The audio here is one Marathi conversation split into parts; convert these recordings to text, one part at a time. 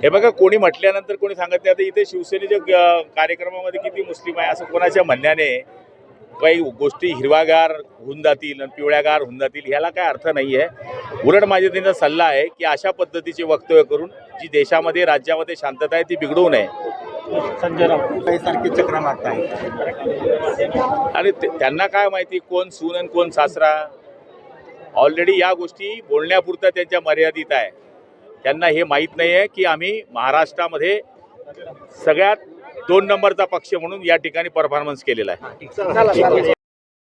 हे बघा, कोणी म्हटल्यानंतर कोणी सांगत नाही. आता इथे शिवसेनेच्या कार्यक्रमामध्ये किती मुस्लिम आहे असं कोणाच्या म्हणण्याने काही गोष्टी हिरवागार होऊन जातील आणि पिवळ्यागार होऊन जातील ह्याला काय अर्थ नाही आहे. उलट माझा त्यांचा सल्ला आहे की अशा पद्धतीचे वक्तव्य करून जी देशामध्ये राज्यामध्ये शांतता आहे ती बिघडवू नये. संजय राऊत सारखे चक्रा मारत आहे आणि त्यांना काय माहिती कोण सून आणि कोण सासरा. ऑलरेडी या गोष्टी बोलण्यापुरता त्यांच्या मर्यादित आहे. त्यांना हे माहीत नाही आहे की आम्ही महाराष्ट्रामध्ये सगळ्यात 2 नंबरचा पक्ष म्हणून या ठिकाणी परफॉर्मन्स केलेला आहे.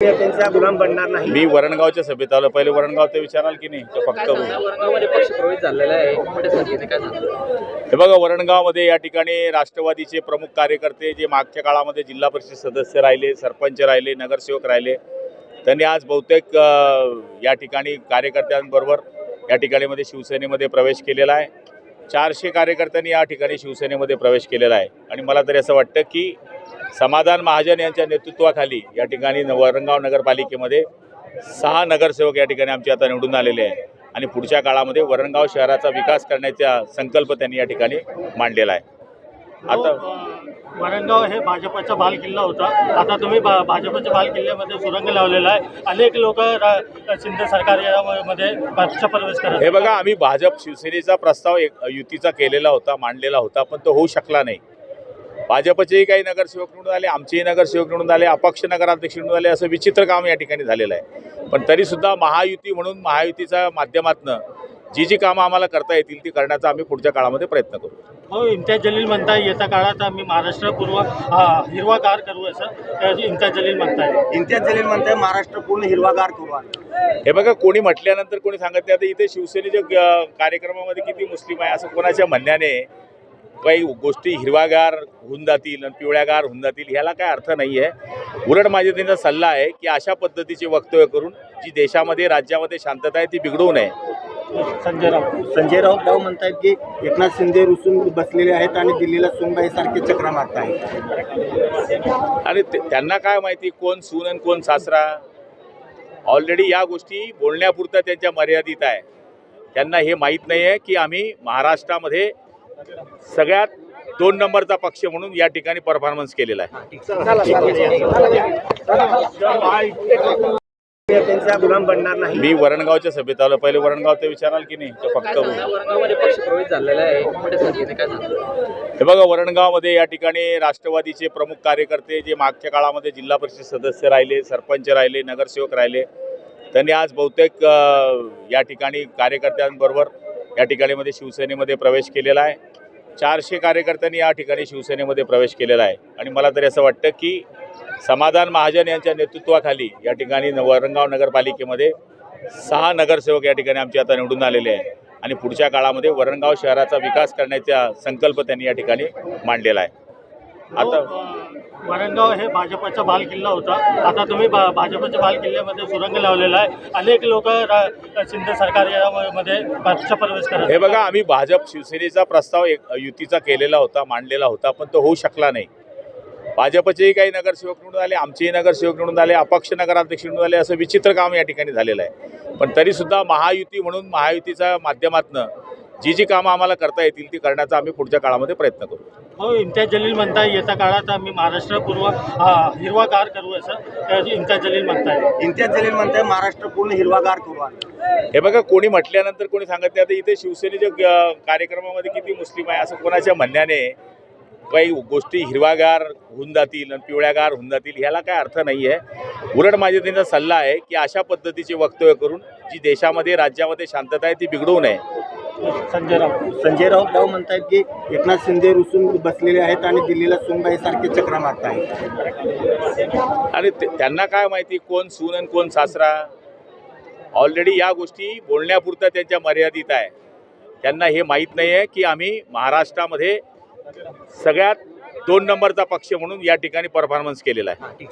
त्यांचा गुलाम बनणार नाही. मी वरणगावच्या सभेत आलो. पहिले वरणगावचं विचाराल की नाही तर फक्त वरणगावमध्ये पक्ष प्रवेश झालेला आहे. मोठ्या संख्येने काय सांगतो? हे बघा, वरणगावमध्ये या ठिकाणी राष्ट्रवादीचे प्रमुख कार्यकर्ते जे मागच्या काळामध्ये जिल्हा परिषद सदस्य राहिले, सरपंच राहिले, नगरसेवक राहिले, त्यांनी आज बहुतेक या ठिकाणी कार्यकर्त्यांबरोबर या ठिकाणी शिवसेनेमध्ये प्रवेश केलेला आहे. 400 कार्यकर्त्यांनी या ठिकाणी शिवसेनेमध्ये प्रवेश केलेला आहे. आणि मला तरी असं वाटतं की समाधान महाजन यांच्या नेतृत्वाखाली या ठिकाणी वरणगाव नगरपालिकेमध्ये 6 नगरसेवक या ठिकाणी आमचे आता निवडून आलेले आहे. आणि पुढच्या काळामध्ये वरणगाव शहराचा विकास करण्याचा संकल्प त्यांनी या ठिकाणी मांडलेला आहे. आता वरणगाव हे भाजपचा बालकिल्ला होता. आता तुम्ही भाजपच्या बालकिल्ल्यामध्ये सुरंग लावलेला आहे. अनेक लोक शिंदे सरकारमध्ये पक्षप्रवेश करत. हे बघा, आम्ही भाजप शिवसेनेचा प्रस्ताव युतीचा केलेला होता, मांडलेला होता, पण तो होऊ शकला नाही. भाजपचेही काही नगरसेवक निवडून आले, आमचेही नगरसेवक निवडून आले, अपक्ष नगराध्यक्ष निवडून आले. असं विचित्र काम या ठिकाणी झालेलं आहे. पण तरीसुद्धा महायुती म्हणून महायुतीच्या माध्यमातून जी कामं आम्हाला करता येतील ती करण्याचा आम्ही पुढच्या काळामध्ये प्रयत्न करू. हो, इम्तियाज जलील म्हणताय येत्या काळात आम्ही महाराष्ट्र पूर्ण हिरवागार करू असं इम्तियाज जलील म्हणताय महाराष्ट्र पूर्ण हिरवागार करू. हे बघा, कोणी म्हटल्यानंतर कोणी सांगत नाही. आता इथे शिवसेनेच्या कार्यक्रमामध्ये किती मुस्लिम आहे असं कोणाच्या म्हणण्याने काही गोष्टी हिरवागार होऊन जातील आणि पिवळ्यागार होऊन जातील ह्याला काय अर्थ नाही आहे. उलट माझा त्यांचा सल्ला आहे की अशा पद्धतीचे वक्तव्य करून जी देशामध्ये राज्यामध्ये शांतता आहे ती बिघडवू नये. संजय राऊत म्हणतायत की एकनाथ शिंदे रुसून बसलेले आहेत आणि दिल्लीला सोनबाई सारखे चक्रा मारत आहेत. आणि त्यांना काय माहिती कोण सून आणि कोण सासरा. ऑलरेडी या गोष्टी बोलण्यापुरता त्यांच्या मर्यादित आहे. त्यांना हे माहीत नाही आहे की आम्ही महाराष्ट्रामध्ये सगळ्यात 2 नंबरचा पक्ष म्हणून या ठिकाणी परफॉर्मन्स केलेला आहे. त्यांचा गुलाम बनणार नाही. मी वरणगावच्या सभेत आलो. पहिले वरणगावचं विचाराल की नाही तर फक्त वरणगावमध्ये पक्ष प्रवेश झालेला आहे. मोठ्या संख्येने काय सांगतो? हे बघा, वरणगावमध्ये या ठिकाणी राष्ट्रवादीचे प्रमुख कार्यकर्ते जे मागच्या काळामध्ये जिल्हा परिषद सदस्य राहिले, सरपंच राहिले, नगरसेवक राहिले, त्यांनी आज बहुतेक या ठिकाणी कार्यकर्त्यांबरोबर या ठिकाणी शिवसेनेमध्ये प्रवेश केलेला आहे. 400 कार्यकर्त्यांनी या ठिकाणी शिवसेनेमध्ये प्रवेश केलेला आहे. आणि मला तरी असं वाटतं की समाधान महाजन यांच्या नेतृत्वाखाली या ठिकाणी वरणगाव नगरपालिकेमध्ये 6 नगरसेवक या ठिकाणी आमचे आता निवडून आलेले आहे. आणि पुढच्या काळामध्ये वरणगाव शहराचा विकास करण्याचा संकल्प त्यांनी या ठिकाणी मांडलेला आहे. आता वरणगाव हे भाजपचा बालकिल्ला होता. आता तुम्ही भाजपच्या बालकिल्ल्यामध्ये सुरंग लावलेला आहे. अनेक लोक शिंदे सरकारमध्ये पक्षप्रवेश करत. हे बघा, आम्ही भाजप शिवसेनेचा प्रस्ताव युतीचा केलेला होता, मांडलेला होता, पण तो होऊ शकला नाही. भाजपचेही काही नगरसेवक निवडून आले, आमचेही नगरसेवक निवडून आले, अपक्ष नगराध्यक्ष निवडून आले. असं विचित्र काम या ठिकाणी झालेलं आहे. पण तरीसुद्धा महायुती म्हणून महायुतीच्या माध्यमातून जी कामं आम्हाला करता येतील ती करण्याचा आम्ही पुढच्या काळामध्ये प्रयत्न करू. हो, इम्तियाज जलील म्हणताय येत्या काळात आम्ही महाराष्ट्र पूर्ण हिरवागार करू असं इम्तियाज जलील म्हणताय महाराष्ट्र पूर्ण हिरवागार करू. हे बघा, कोणी म्हटल्यानंतर कोणी सांगत नाही. आता इथे शिवसेनेच्या कार्यक्रमामध्ये किती मुस्लिम आहे असं कोणाच्या म्हणण्याने काही गोष्टी हिरवागार होऊन जातील आणि पिवळ्यागार होऊन जातील ह्याला काय अर्थ नाही आहे. उलट माझा त्यांचा सल्ला आहे की अशा पद्धतीचे वक्तव्य करून जी देशामध्ये राज्यामध्ये शांतता आहे ती बिघडवू नये. संजय राऊत म्हणतायत की एकनाथ शिंदे रुसून बसलेले आहेत आणि दिल्लीला सोनबाई सारखे चक्रा मारत आहेत. आणि त्यांना काय माहिती कोण सून आणि कोण सासरा. ऑलरेडी या गोष्टी बोलण्यापुरता त्यांच्या मर्यादित आहे. त्यांना हे माहीत नाही आहे की आम्ही महाराष्ट्रामध्ये सगळ्यात 2 नंबरचा पक्ष म्हणून या ठिकाणी परफॉर्मन्स केलेला आहे.